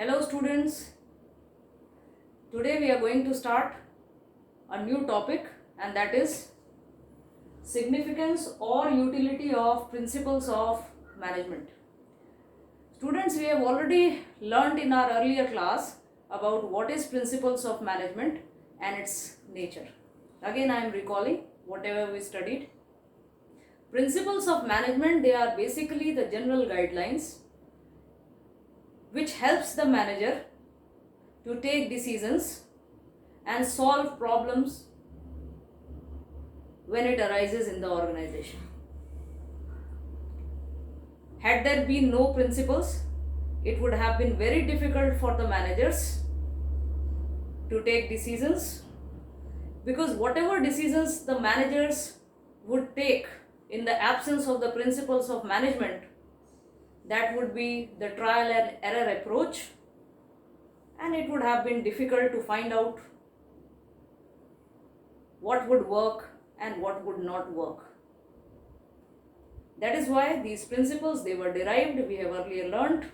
Hello students, today we are going to start a new topic, and that is significance or utility of principles of management. Students, we have already learned in our earlier class about what is principles of management and its nature. Again, I am recalling whatever we studied. Principles of management, they are basically the general guidelines which helps the manager to take decisions and solve problems when it arises in the organization. Had there been no principles, it would have been very difficult for the managers to take decisions, because whatever decisions the managers would take in the absence of the principles of management, that would be the trial and error approach, and it would have been difficult to find out what would work and what would not work. That is why these principles, they were derived, we have earlier learned,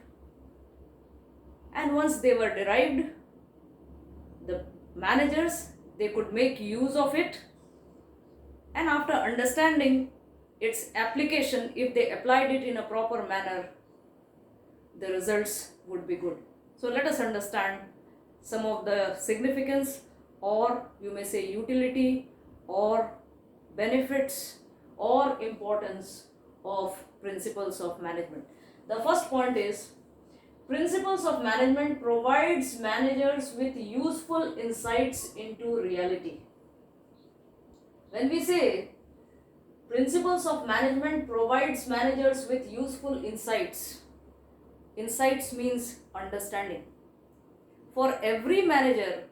and once they were derived, the managers, they could make use of it, and after understanding its application, if they applied it in a proper manner, the results would be good. So let us understand some of the significance, or you may say utility, or benefits, or importance of principles of management. The first point is, principles of management provides managers with useful insights into reality. When we say principles of management provides managers with useful insights, insights means understanding. For every manager,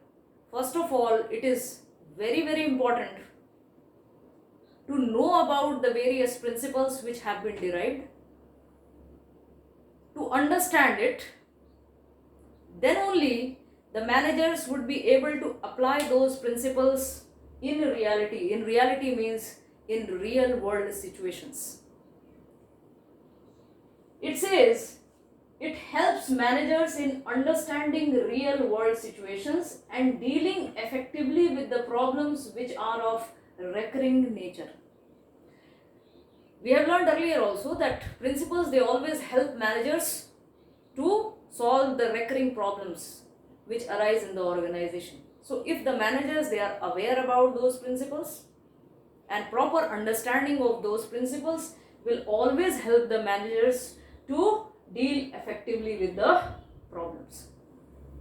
first of all, it is very important to know about the various principles which have been derived, to understand it. Then only the managers would be able to apply those principles in reality. In reality means in real world situations. It says it helps managers in understanding real world situations and dealing effectively with the problems which are of recurring nature. We have learned earlier also that principles, they always help managers to solve the recurring problems which arise in the organization. So if the managers, they are aware about those principles, and proper understanding of those principles will always help the managers to deal effectively with the problems.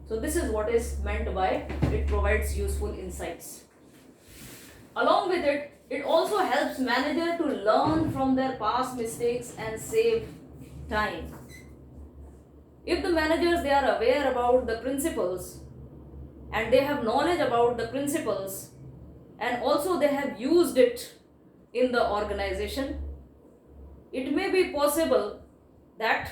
So this is what is meant by it provides useful insights. Along with it, it also helps manager to learn from their past mistakes and save time. If the managers, they are aware about the principles and they have knowledge about the principles, and also they have used it in the organization, it may be possible that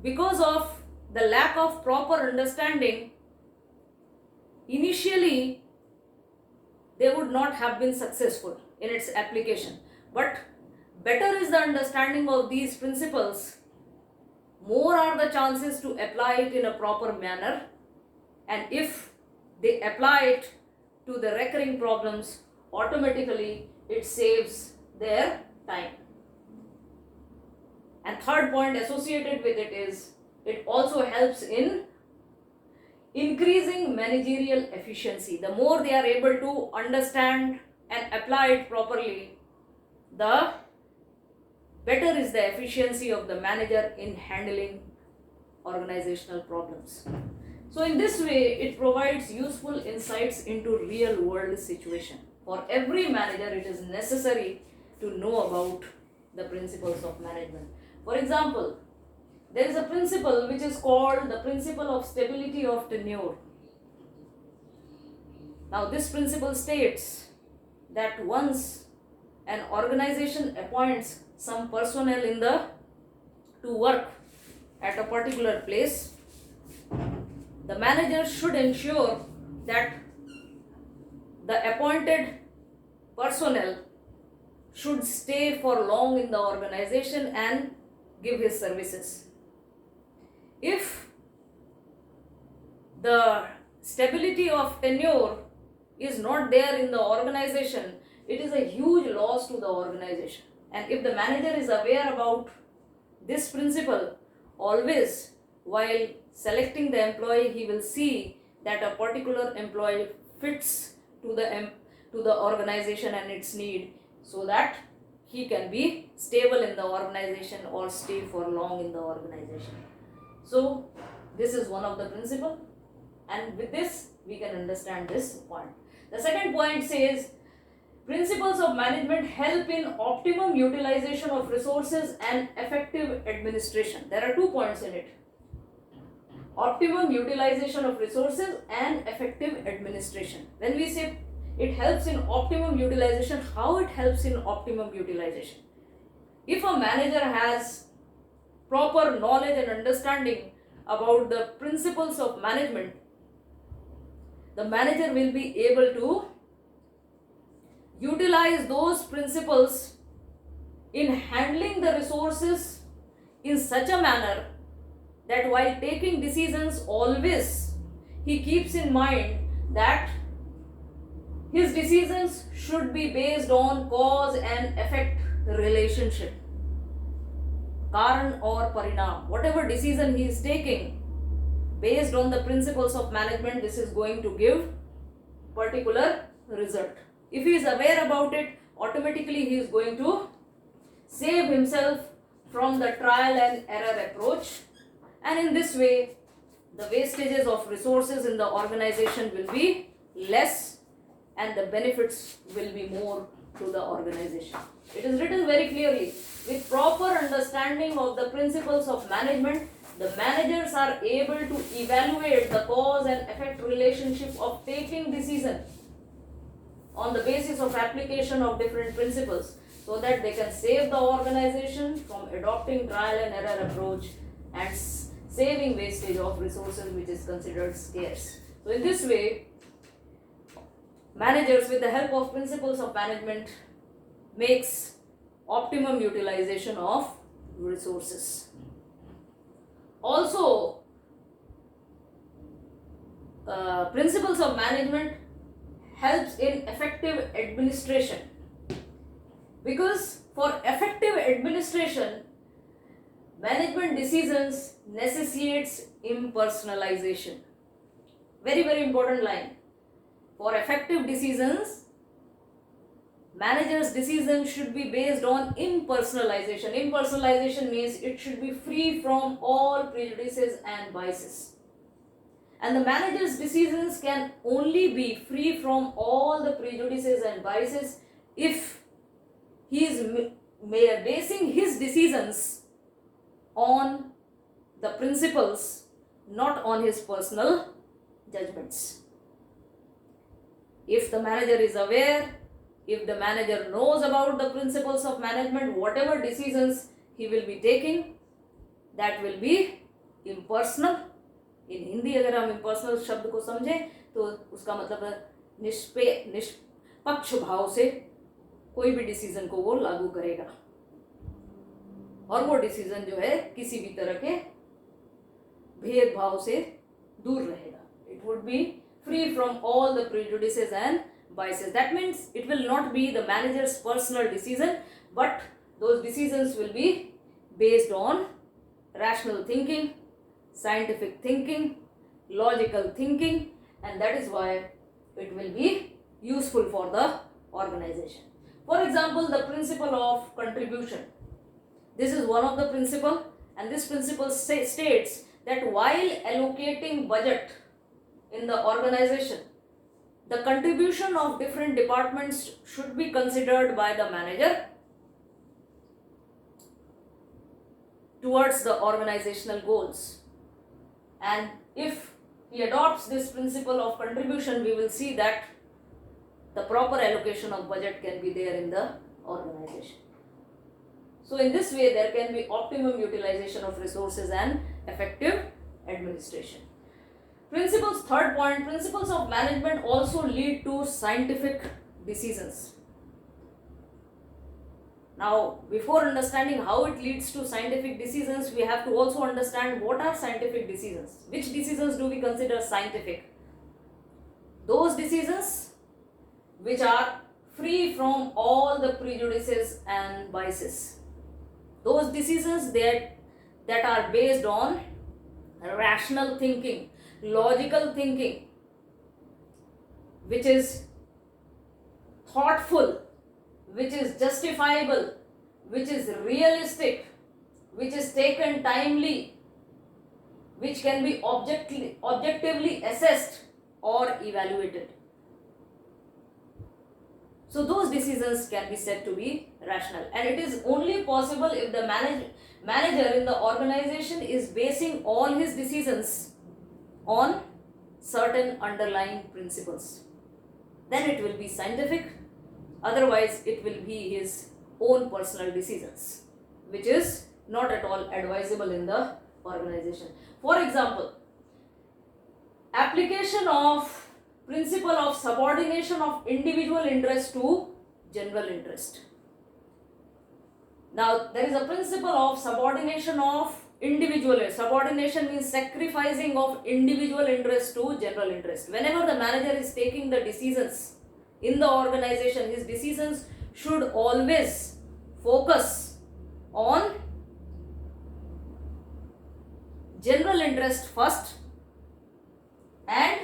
because of the lack of proper understanding, initially they would not have been successful in its application. But better is the understanding of these principles, more are the chances to apply it in a proper manner, and if they apply it to the recurring problems, automatically it saves their time. And third point associated with it is, it also helps in increasing managerial efficiency. The more they are able to understand and apply it properly, the better is the efficiency of the manager in handling organizational problems. So in this way, it provides useful insights into real world situation. For every manager, it is necessary to know about the principles of management. For example, there is a principle which is called the principle of stability of tenure. Now this principle states that once an organization appoints some personnel to work at a particular place, the manager should ensure that the appointed personnel should stay for long in the organization and give his services. If the stability of tenure is not there in the organization, it is a huge loss to the organization. And if the manager is aware about this principle, always while selecting the employee, he will see that a particular employee fits to the organization and its need, so that he can be stable in the organization or stay for long in the organization. So this is one of the principle, and with this we can understand this point. The second point says principles of management help in optimum utilization of resources and effective administration. There are 2 points in it: optimum utilization of resources and effective administration. When we say it helps in optimum utilization, how it helps in optimum utilization? If a manager has proper knowledge and understanding about the principles of management, the manager will be able to utilize those principles in handling the resources in such a manner that while taking decisions, always he keeps in mind that his decisions should be based on cause and effect relationship. Karan or Parinam, whatever decision he is taking based on the principles of management, this is going to give particular result. If he is aware about it, automatically he is going to save himself from the trial and error approach, and in this way the wastages of resources in the organization will be less and the benefits will be more to the organization. It is written very clearly, with proper understanding of the principles of management, the managers are able to evaluate the cause and effect relationship of taking decision on the basis of application of different principles, so that they can save the organization from adopting trial and error approach and saving wastage of resources which is considered scarce. So in this way, managers, with the help of principles of management, makes optimum utilization of resources. Also, principles of management helps in effective administration, because for effective administration, management decisions necessitates impersonalization. Very, very important line. For effective decisions, managers' decisions should be based on impersonalization. Impersonalization means it should be free from all prejudices and biases. And the manager's decisions can only be free from all the prejudices and biases if he is basing his decisions on the principles, not on his personal judgments. If the manager is aware, if the manager knows about the principles of management, whatever decisions he will be taking, that will be impersonal. In Hindi अगर हम impersonal शब्द को समझें तो उसका मतलब निष्पक्ष भाव से कोई भी डिसीजन को वो लागू करेगा, और वो डिसीजन जो है किसी भी तरह के भेदभाव से दूर रहेगा. It would be free from all the prejudices and biases. That means it will not be the manager's personal decision, but those decisions will be based on rational thinking, scientific thinking, logical thinking, and that is why it will be useful for the organization. For example, the principle of contribution. This is one of the principle, and this principle states that while allocating budget in the organization, the contribution of different departments should be considered by the manager towards the organizational goals. And if he adopts this principle of contribution, we will see that the proper allocation of budget can be there in the organization. So in this way, there can be optimum utilization of resources and effective administration. Principles, third point, principles of management also lead to scientific decisions. Now, before understanding how it leads to scientific decisions, we have to also understand what are scientific decisions. Which decisions do we consider scientific? Those decisions which are free from all the prejudices and biases. Those decisions that are based on rational thinking, logical thinking, which is thoughtful, which is justifiable, which is realistic, which is taken timely, which can be objectively assessed or evaluated. So those decisions can be said to be rational, and it is only possible if the manager in the organization is basing all his decisions on certain underlying principles. Then it will be scientific, otherwise it will be his own personal decisions, which is not at all advisable in the organization. For example, application of principle of subordination of individual interest to general interest. Now, there is a principle of subordination of individual. Subordination means sacrificing of individual interest to general interest. Whenever the manager is taking the decisions in the organization, his decisions should always focus on general interest first and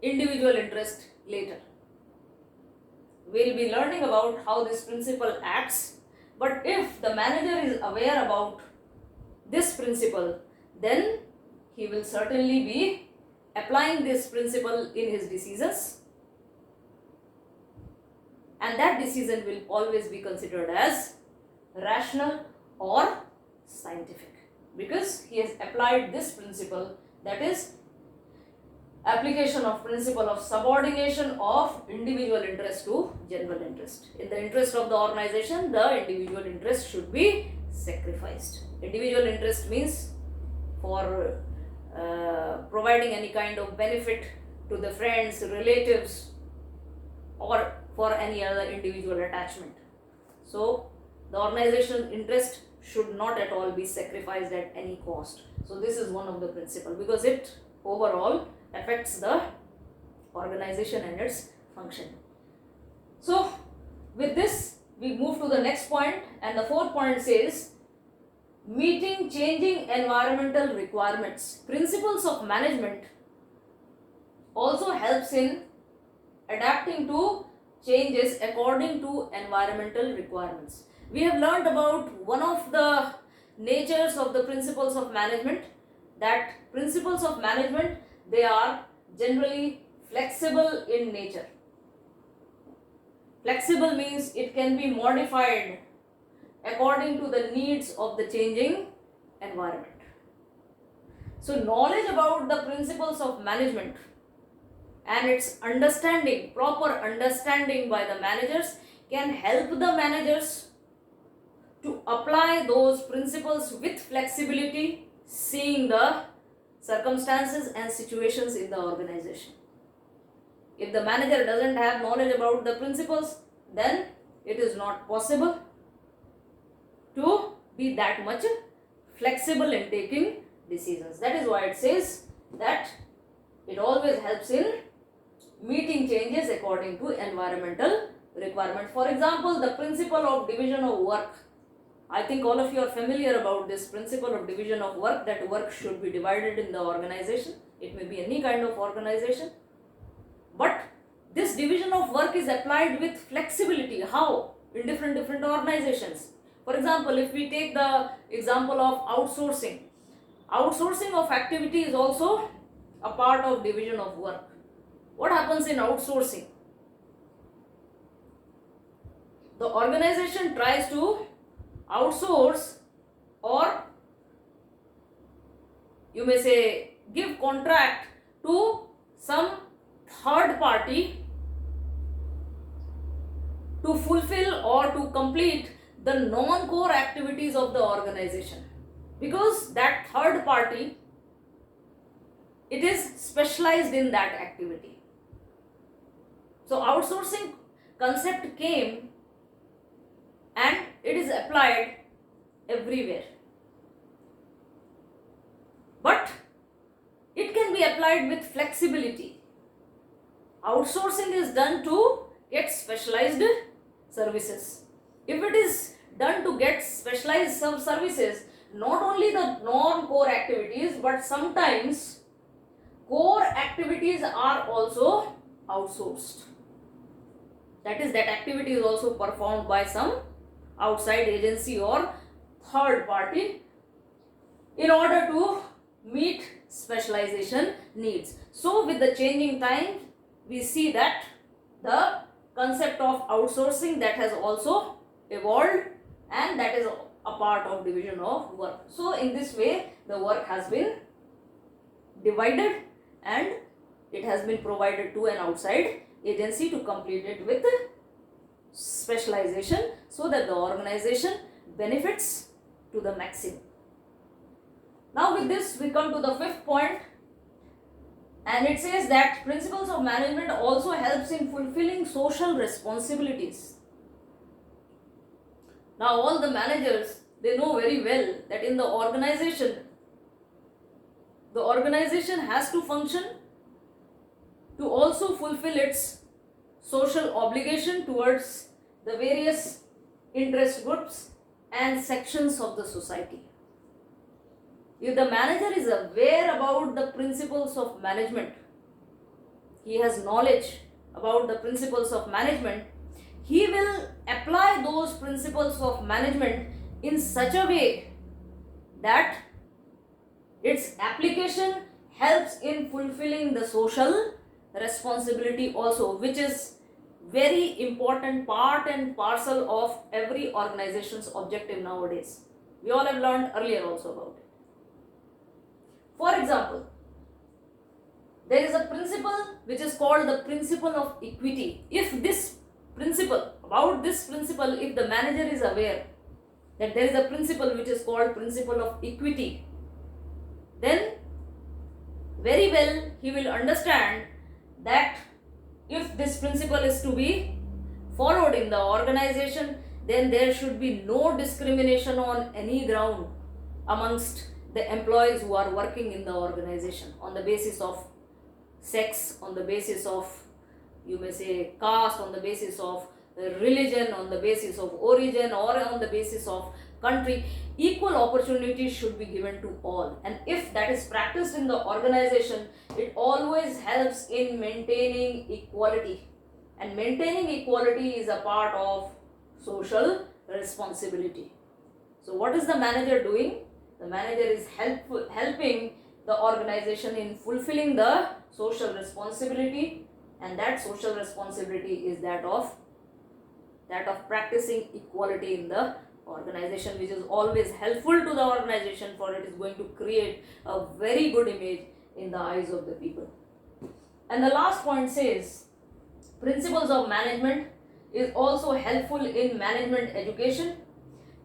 individual interest later. We will be learning about how this principle acts, but if the manager is aware about this principle, then he will certainly be applying this principle in his decisions, and that decision will always be considered as rational or scientific, because he has applied this principle, that is application of principle of subordination of individual interest to general interest. In the interest of the organization, the individual interest should be sacrificed. Individual interest means for providing any kind of benefit to the friends, relatives, or for any other individual attachment. So the organizational interest should not at all be sacrificed at any cost. So this is one of the principles, because it overall affects the organization and its function. So with this we move to the next point, and the fourth point says meeting changing environmental requirements. Principles of management also helps in adapting to changes according to environmental requirements. We have learned about one of the natures of the principles of management, that principles of management, they are generally flexible in nature. Flexible means it can be modified according to the needs of the changing environment. So knowledge about the principles of management and its understanding, proper understanding by the managers, can help the managers to apply those principles with flexibility, seeing the circumstances and situations in the organization. If the manager doesn't have knowledge about the principles, then it is not possible to be that much flexible in taking decisions. That is why it says that it always helps in meeting changes according to environmental requirements. For example, the principle of division of work. I think all of you are familiar about this principle of division of work, that work should be divided in the organization. It may be any kind of organization. But this division of work is applied with flexibility. How? In different organizations. For example, if we take the example of outsourcing. Outsourcing of activity is also a part of division of work. What happens in outsourcing? The organization tries to outsource, or you may say give contract to some third party to fulfill or to complete the non-core activities of the organization, because that third party, it is specialized in that activity. So outsourcing concept came, and it is applied everywhere. But it can be applied with flexibility. Outsourcing is done to get specialized services. If it is done to get specialized services, not only the non-core activities, but sometimes core activities are also outsourced. That is, that activity is also performed by some outside agency or third party in order to meet specialization needs. So with the changing time, we see that the concept of outsourcing that has also evolved, and that is a part of division of work. So in this way, the work has been divided and it has been provided to an outside agency to complete it with specialization, so that the organization benefits to the maximum. Now with this, we come to the fifth point, and it says that principles of management also helps in fulfilling social responsibilities. Now all the managers, they know very well that in the organization has to function to also fulfill its social obligation towards the various interest groups and sections of the society. If the manager is aware about the principles of management, he has knowledge about the principles of management, he will apply those principles of management in such a way that its application helps in fulfilling the social responsibility also, which is very important part and parcel of every organization's objective nowadays. We all have learned earlier also about it. For example, there is a principle which is called the principle of equity. If the manager is aware that there is a principle which is called principle of equity, then very well he will understand that if this principle is to be followed in the organization, then there should be no discrimination on any ground amongst the employees who are working in the organization on the basis of sex, on the basis of, you may say, caste, on the basis of religion, on the basis of origin, or on the basis of country. Equal opportunities should be given to all, and if that is practiced in the organization, it always helps in maintaining equality, and maintaining equality is a part of social responsibility. So what is the manager doing? The manager is helping the organization in fulfilling the social responsibility, and that social responsibility is that of practicing equality in the organization, which is always helpful to the organization, for it is going to create a very good image in the eyes of the people. And the last point says principles of management is also helpful in management education,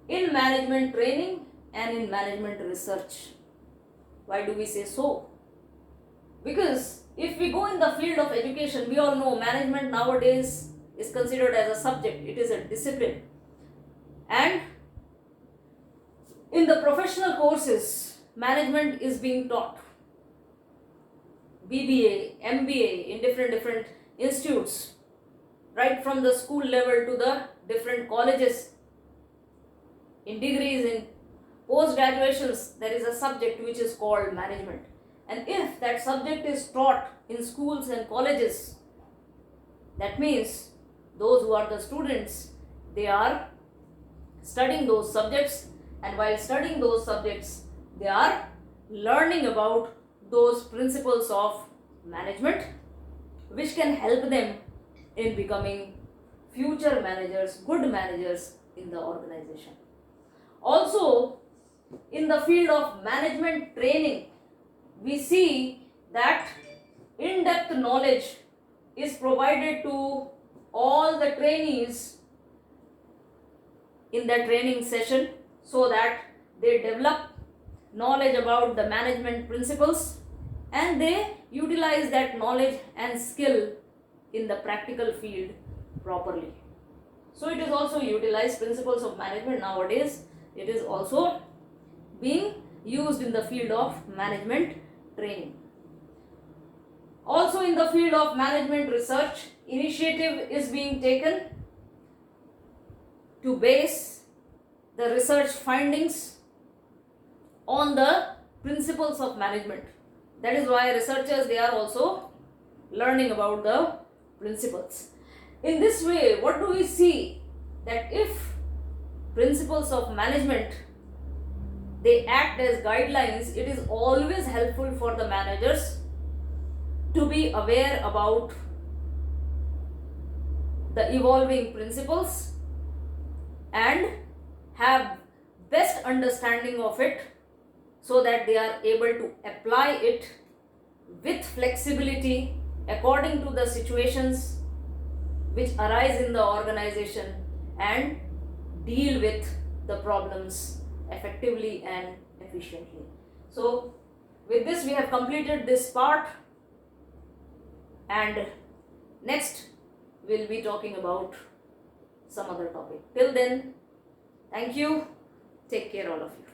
in management training, and in management research. Why do we say so? Because if we go in the field of education, we all know management nowadays is considered as a subject, it is a discipline. And in the professional courses, management is being taught. BBA, MBA in different institutes, right from the school level to the different colleges. In degrees, in post-graduations, there is a subject which is called management. And if that subject is taught in schools and colleges, that means those who are the students, they are studying those subjects, and while studying those subjects, they are learning about those principles of management, which can help them in becoming future managers, good managers in the organization. Also, in the field of management training, we see that in-depth knowledge is provided to all the trainees in the training session, so that they develop knowledge about the management principles and they utilize that knowledge and skill in the practical field properly. So it is also utilized, principles of management nowadays, it is also being used in the field of management training. Also in the field of management research, initiative is being taken to base the research findings on the principles of management. That is why researchers, they are also learning about the principles. In this way, what do we see? That if principles of management, they act as guidelines, it is always helpful for the managers to be aware about the evolving principles and have best understanding of it, so that they are able to apply it with flexibility according to the situations which arise in the organization and deal with the problems effectively and efficiently. So with this we have completed this part, and next we'll be talking about some other topic. Till then, thank you. Take care all of you.